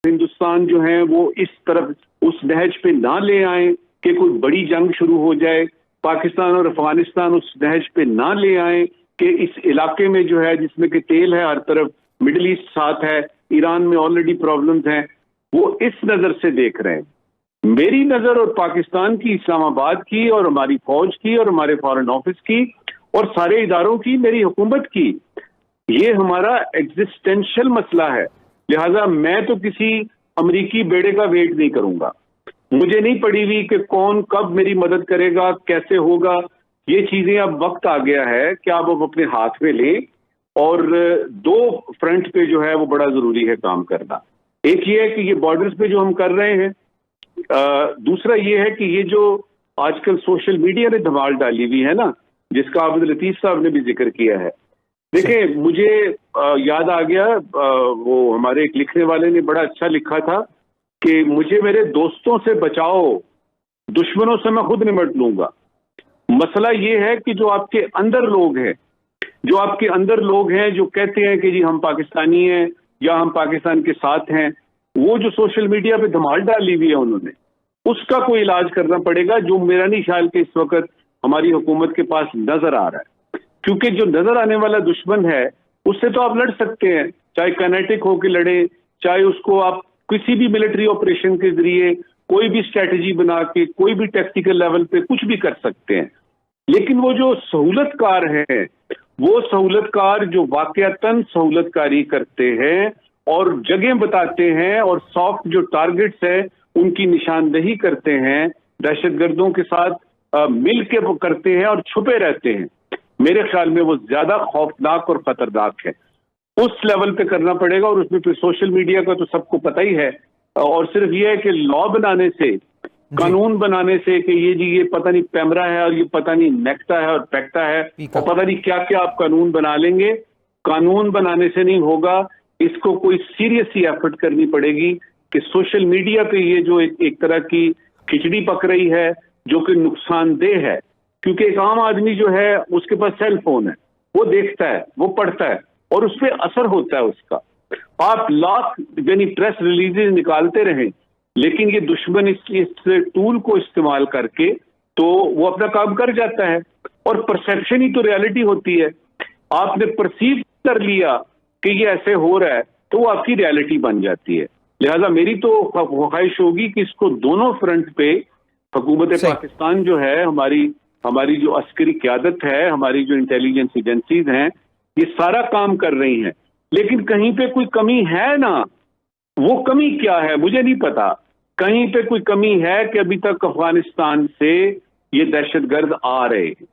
ہندوستان جو ہے وہ اس طرف اس نہج پہ نہ لے آئیں کہ کوئی بڑی جنگ شروع ہو جائے، پاکستان اور افغانستان اس نہج پہ نہ لے آئیں کہ اس علاقے میں جو ہے جس میں کہ تیل ہے ہر طرف، مڈل ایسٹ ساتھ ہے، ایران میں آلریڈی پرابلمز ہیں، وہ اس نظر سے دیکھ رہے ہیں۔ میری نظر اور پاکستان کی، اسلام آباد کی اور ہماری فوج کی اور ہمارے فارن آفس کی اور سارے اداروں کی، میری حکومت کی، یہ ہمارا ایگزسٹینشل مسئلہ ہے۔ لہٰذا میں تو کسی امریکی بیڑے کا ویٹ نہیں کروں گا، مجھے نہیں پڑی ہوئی کہ کون کب میری مدد کرے گا، کیسے ہوگا۔ یہ چیزیں اب وقت آ گیا ہے کہ آپ اب اپنے ہاتھ میں لیں، اور دو فرنٹ پہ جو ہے وہ بڑا ضروری ہے کام کرنا۔ ایک یہ ہے کہ یہ بارڈرز پہ جو ہم کر رہے ہیں، دوسرا یہ ہے کہ یہ جو آج کل سوشل میڈیا نے دھمال ڈالی ہوئی ہے نا، جس کا عبد الطیف صاحب نے بھی ذکر کیا ہے۔ دیکھیں، مجھے یاد آ گیا، وہ ہمارے ایک لکھنے والے نے بڑا اچھا لکھا تھا کہ مجھے میرے دوستوں سے بچاؤ، دشمنوں سے میں خود نمٹ لوں گا۔ مسئلہ یہ ہے کہ جو آپ کے اندر لوگ ہیں، جو آپ کے اندر لوگ ہیں جو کہتے ہیں کہ جی ہم پاکستانی ہیں یا ہم پاکستان کے ساتھ ہیں، وہ جو سوشل میڈیا پہ دھمال ڈالی ہوئی ہے انہوں نے، اس کا کوئی علاج کرنا پڑے گا، جو میرا نہیں خیال کہ اس وقت ہماری حکومت کے پاس نظر آ رہا ہے۔ کیونکہ جو نظر آنے والا دشمن ہے اس سے تو آپ لڑ سکتے ہیں، چاہے کائنیٹک ہو کے لڑیں، چاہے اس کو آپ کسی بھی ملٹری آپریشن کے ذریعے کوئی بھی اسٹریٹجی بنا کے کوئی بھی ٹیکٹیکل لیول پہ کچھ بھی کر سکتے ہیں۔ لیکن وہ جو سہولت کار ہیں، وہ سہولت کار جو واقعتاً سہولت کاری کرتے ہیں اور جگہیں بتاتے ہیں اور سافٹ جو ٹارگٹس ہیں ان کی نشاندہی کرتے ہیں، دہشت گردوں کے ساتھ مل کے وہ کرتے ہیں اور چھپے رہتے ہیں، میرے خیال میں وہ زیادہ خوفناک اور خطرناک ہے۔ اس لیول پہ کرنا پڑے گا، اور اس میں پھر سوشل میڈیا کا تو سب کو پتہ ہی ہے۔ اور صرف یہ ہے کہ لا بنانے سے، قانون بنانے سے کہ یہ جی یہ پتہ نہیں پیمرا ہے اور یہ پتہ نہیں نیکٹا ہے اور پیکٹا ہے اور پتہ نہیں کیا کیا آپ قانون بنا لیں گے، قانون بنانے سے نہیں ہوگا۔ اس کو کوئی سیریس سی ایفرٹ کرنی پڑے گی کہ سوشل میڈیا پہ یہ جو ایک طرح کی کھچڑی پک رہی ہے جو کہ نقصان دہ ہے، کیونکہ ایک عام آدمی جو ہے اس کے پاس سیل فون ہے، وہ دیکھتا ہے، وہ پڑھتا ہے اور اس پہ اثر ہوتا ہے اس کا۔ آپ لاکھ یعنی پریس ریلیزز نکالتے رہیں، لیکن یہ دشمن اس ٹول کو استعمال کر کے تو وہ اپنا کام کر جاتا ہے، اور پرسیپشن ہی تو ریالٹی ہوتی ہے۔ آپ نے پرسیو کر لیا کہ یہ ایسے ہو رہا ہے تو وہ آپ کی ریالٹی بن جاتی ہے۔ لہذا میری تو خواہش ہوگی کہ اس کو دونوں فرنٹ پہ حکومت پاکستان جو ہے، ہماری جو عسکری قیادت ہے، ہماری جو انٹیلیجنس ایجنسیز ہیں، یہ سارا کام کر رہی ہیں، لیکن کہیں پہ کوئی کمی ہے نا۔ وہ کمی کیا ہے مجھے نہیں پتا، کہیں پہ کوئی کمی ہے کہ ابھی تک افغانستان سے یہ دہشت گرد آ رہے ہیں،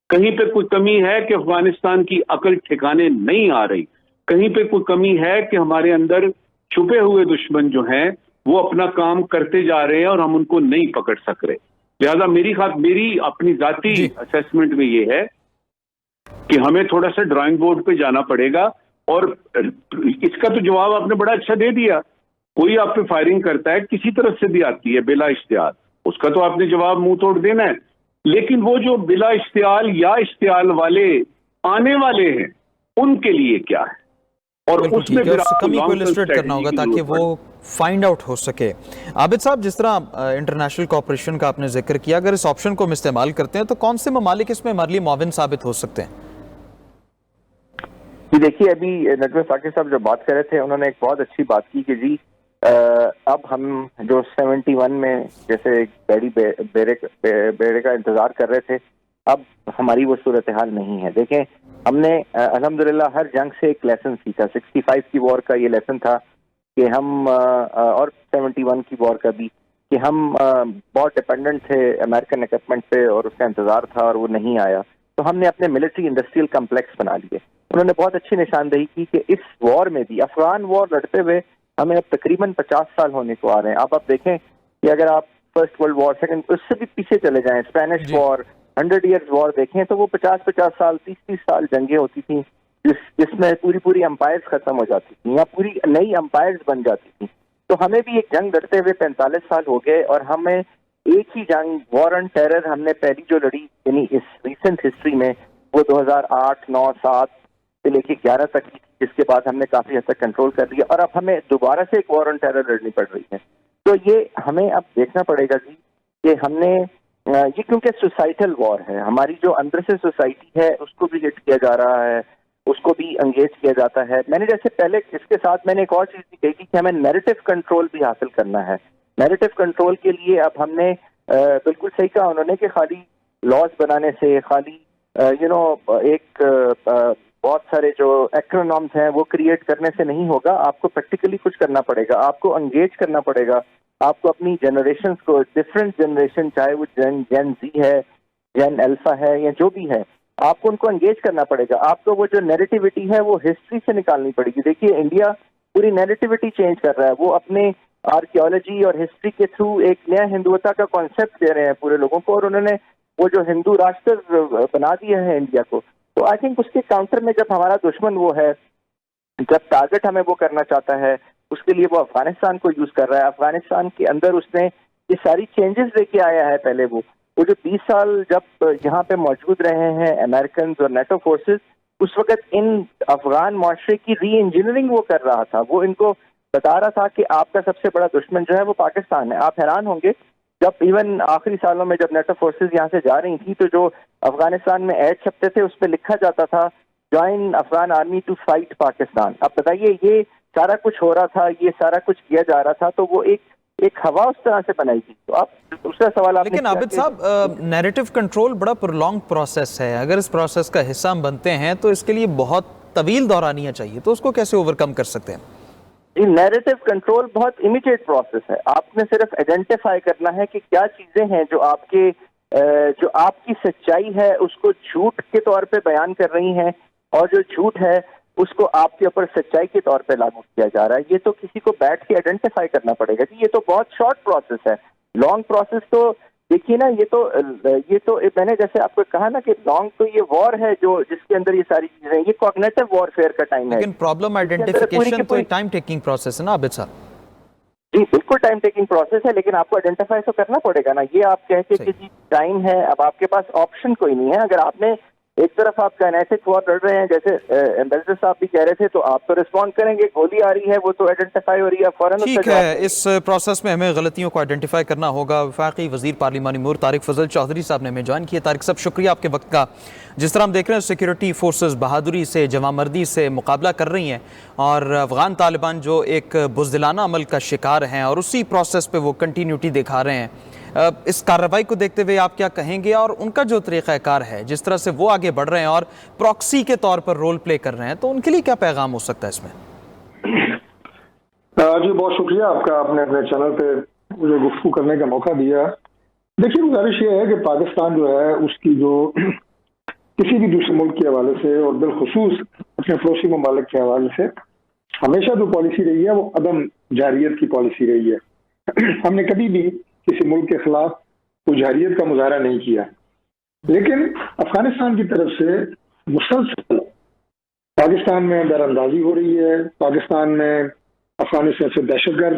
کہیں پہ کوئی کمی ہے کہ افغانستان کی عقل ٹھکانے نہیں آ رہی، کہیں پہ کوئی کمی ہے کہ ہمارے اندر چھپے ہوئے دشمن جو ہیں وہ اپنا کام کرتے جا رہے ہیں اور ہم ان کو نہیں پکڑ سک رہے۔ لہذا میری اپنی ذاتی اسیسمنٹ میں یہ ہے کہ ہمیں تھوڑا سا ڈرائنگ بورڈ پہ جانا پڑے گا، اور اس کا تو جواب آپ نے بڑا اچھا دے دیا۔ کوئی آپ پہ فائرنگ کرتا ہے، کسی طرف سے بھی آتی ہے بلا اشتعال، اس کا تو آپ نے جواب منہ توڑ دینا ہے، لیکن وہ جو بلا اشتعال یا اشتعال والے آنے والے ہیں ان کے لیے کیا ہے، اور اس میں پھر آپ کمی کو السٹریٹ کرنا ہوگا تاکہ وہ فائنڈ آؤٹ ہو سکے۔ عابد صاحب، جس طرح انٹرنیشنل کوآپریشن کا آپ نے ذکر کیا، اگر اس آپشن کو ہم استعمال کرتے ہیں تو کون سے ممالک اس میں ہمارے لیے معاون ثابت ہو سکتے ہیں؟ جی دیکھیے، ابھی ندوہ ثاقب صاحب جو بات کر رہے تھے انہوں نے ایک بہت اچھی بات کی کہ جی اب ہم جو 71 میں جیسے بیڑی بیڑے کا انتظار کر رہے تھے، اب ہماری وہ صورتحال نہیں ہے۔ دیکھیں، ہم نے الحمدللہ ہر جنگ سے ایک لیسن سیکھا۔ 65 کی وار کا یہ لیسن تھا کہ ہم، اور 71 کی وار کا بھی، کہ ہم بہت ڈپینڈنٹ تھے امریکن اکوپمنٹ پہ اور اس کا انتظار تھا اور وہ نہیں آیا، تو ہم نے اپنے ملٹری انڈسٹریل کمپلیکس بنا لیے۔ انہوں نے بہت اچھی نشاندہی کی کہ اس وار میں بھی، افغان وار لڑتے ہوئے ہمیں اب تقریباً 50 سال ہونے کو آ رہے ہیں۔ اب آپ دیکھیں کہ اگر آپ فرسٹ ورلڈ وار، سیکنڈ، اس سے بھی پیچھے چلے جائیں، اسپینش وار، 100 ایئرز وار دیکھیں تو وہ 50 سال، 30 سال جنگیں ہوتی تھیں جس میں پوری امپائرز ختم ہو جاتی تھیں یا پوری نئی امپائرز بن جاتی تھیں۔ تو ہمیں بھی ایک جنگ لڑتے ہوئے 45 سال ہو گئے، اور ہمیں ایک ہی جنگ، وار آن ٹیرر، ہم نے پہلی جو لڑی یعنی اس ریسنٹ ہسٹری میں وہ 2008، 9، 7 سے لے کے 11 تک کی، جس کے بعد ہم نے کافی حد تک کنٹرول کر لیا اور اب ہمیں دوبارہ سے ایک وار آن ٹیرر لڑنی پڑ رہی ہے. تو یہ ہمیں اب دیکھنا پڑے گا جی کہ ہم نے یہ کیونکہ سوسائٹل وار ہے, ہماری جو اندر سے سوسائٹی ہے اس کو بھی ہٹ کیا جا رہا ہے, اس کو بھی انگیج کیا جاتا ہے. میں نے جیسے پہلے اس کے ساتھ میں نے ایک اور چیز بھی کہی تھی کہ ہمیں نیریٹو کنٹرول بھی حاصل کرنا ہے. نیریٹو کنٹرول کے لیے اب ہم نے بالکل صحیح کہا انہوں نے کہ خالی لاز بنانے سے, خالی ایک بہت سارے جو ایکرونامز ہیں وہ کریٹ کرنے سے نہیں ہوگا. آپ کو پریکٹیکلی کچھ کرنا پڑے گا, آپ کو انگیج کرنا پڑے گا, آپ کو اپنی جنریشنز کو, ڈفرینٹ جنریشن چاہے وہ جین زی ہے, جین الفا ہے یا جو بھی ہے, آپ کو ان کو انگیج کرنا پڑے گا. آپ کو وہ جو نیریٹیوٹی ہے وہ ہسٹری سے نکالنی پڑے گی. دیکھیے انڈیا پوری نیریٹیوٹی چینج کر رہا ہے, وہ اپنے آرکیولوجی اور ہسٹری کے تھرو ایک نیا ہندوتا کا کانسیپٹ دے رہے ہیں پورے لوگوں کو, اور انہوں نے وہ جو ہندو راشٹر بنا دیا ہے انڈیا کو. تو آئی تھنک اس کے کاؤنٹر میں جب ہمارا دشمن وہ ہے, جب ٹارگٹ ہمیں وہ کرنا چاہتا ہے, اس کے لیے وہ افغانستان کو یوز کر رہا ہے. افغانستان کے اندر اس نے یہ ساری چینجز لے کے آیا ہے. پہلے وہ جو 20 سال جب یہاں پہ موجود رہے ہیں امریکنز اور نیٹو فورسز, اس وقت ان افغان معاشرے کی ری انجینئرنگ وہ کر رہا تھا. وہ ان کو بتا رہا تھا کہ آپ کا سب سے بڑا دشمن جو ہے وہ پاکستان ہے. آپ حیران ہوں گے جب ایون آخری سالوں میں جب نیٹو فورسز یہاں سے جا رہی تھیں تو جو افغانستان میں ایڈ چھپتے تھے اس پہ لکھا جاتا تھا join Afghan army to fight Pakistan. اب بتائیے یہ سارا کچھ ہو رہا تھا, یہ سارا کچھ کیا جا رہا تھا, تو وہ ایک ہوا اس طرح سے بنائی تھی. تو آپ دوسرا سوال آپ لیکن عابد صاحب نیریٹو کنٹرول بڑا پرولونگ پروسیس ہے. اگر اس پروسیس کا حصہ ہم بنتے ہیں تو اس کے لیے بہت طویل دورانیہ چاہیے, تو اس کو کیسے اوور کم کر سکتے ہیں؟ جی نیریٹو کنٹرول بہت امیڈیٹ پروسیس ہے. آپ نے صرف آئیڈینٹیفائی کرنا ہے کہ کیا چیزیں ہیں جو آپ کی سچائی ہے اس کو جھوٹ کے طور پہ بیان کر رہی ہیں, اور جو جھوٹ ہے اس کو آپ کے اوپر سچائی کے طور پہ لاگو کیا جا رہا ہے. یہ تو کسی کو بیٹھ کے آئیڈینٹیفائی کرنا پڑے گا. جی یہ تو بہت شارٹ پروسیس ہے. لانگ پروسیس تو دیکھیے نا, یہ تو میں نے جیسے آپ کو کہا نا کہ لانگ تو یہ وار ہے جو جس کے اندر یہ ساری چیزیں, یہ کوگنیٹو وار فیئر کا ٹائم ہے. لیکن پرابلم آئیڈینٹیفیکیشن تو ایک ٹائم ٹیکنگ پروسیس ہے نا عابد صاحب؟ جی بالکل ٹائم ٹیکنگ پروسیس ہے, لیکن آپ کو آئیڈینٹیفائی تو کرنا پڑے گا نا. یہ آپ کہتے کہ جی ٹائم ہے, اب آپ کے پاس آپشن کوئی نہیں ہے. اگر آپ نے ایک طرف آپ کائنیٹک وار لڑ رہے ہیں جیسے ایمبیسڈر صاحب بھی کہہ رہے تھے, تو آپ تو ریسپونڈ کریں گے. گولی آ رہی ہے وہ تو آئیڈینٹیفائی ہو رہی ہے فوراً. ٹھیک ہے, اس پروسیس میں ہمیں غلطیوں کو آئیڈینٹیفائی کرنا ہوگا. وفاقی وزیر پارلیمانی امور طارق فضل چودھری صاحب نے ہمیں جوائن کیا. طارق صاحب شکریہ آپ کے وقت کا. جس طرح ہم دیکھ رہے ہیں سیکیورٹی فورسز بہادری سے, جوانمردی سے مقابلہ کر رہی ہیں, اور افغان طالبان جو ایک بزدلانہ عمل کا شکار ہیں اور اسی پروسیس پہ وہ کنٹینیوٹی دکھا رہے ہیں, اس کارروائی کو دیکھتے ہوئے آپ کیا کہیں گے؟ اور ان کا جو طریقہ کار ہے, جس طرح سے وہ آگے بڑھ رہے ہیں اور پراکسی کے طور پر رول پلے کر رہے ہیں, تو ان کے لیے کیا پیغام ہو سکتا ہے اس میں؟ جی بہت شکریہ آپ کا, آپ نے اپنے چینل پہ مجھے گفتگو کرنے کا موقع دیا. دیکھیے گزارش یہ ہے کہ پاکستان جو ہے اس کی جو کسی بھی دوسرے ملک کے حوالے سے اور بالخصوص اپنے پڑوسی ممالک کے حوالے سے ہمیشہ جو پالیسی رہی ہے وہ عدم جارحیت کی پالیسی رہی ہے. ہم نے کبھی بھی کسی ملک کے خلاف کوئی جارحیت کا مظاہرہ نہیں کیا, لیکن افغانستان کی طرف سے مسلسل پاکستان میں دراندازی ہو رہی ہے. پاکستان میں افغانستان سے دہشت گرد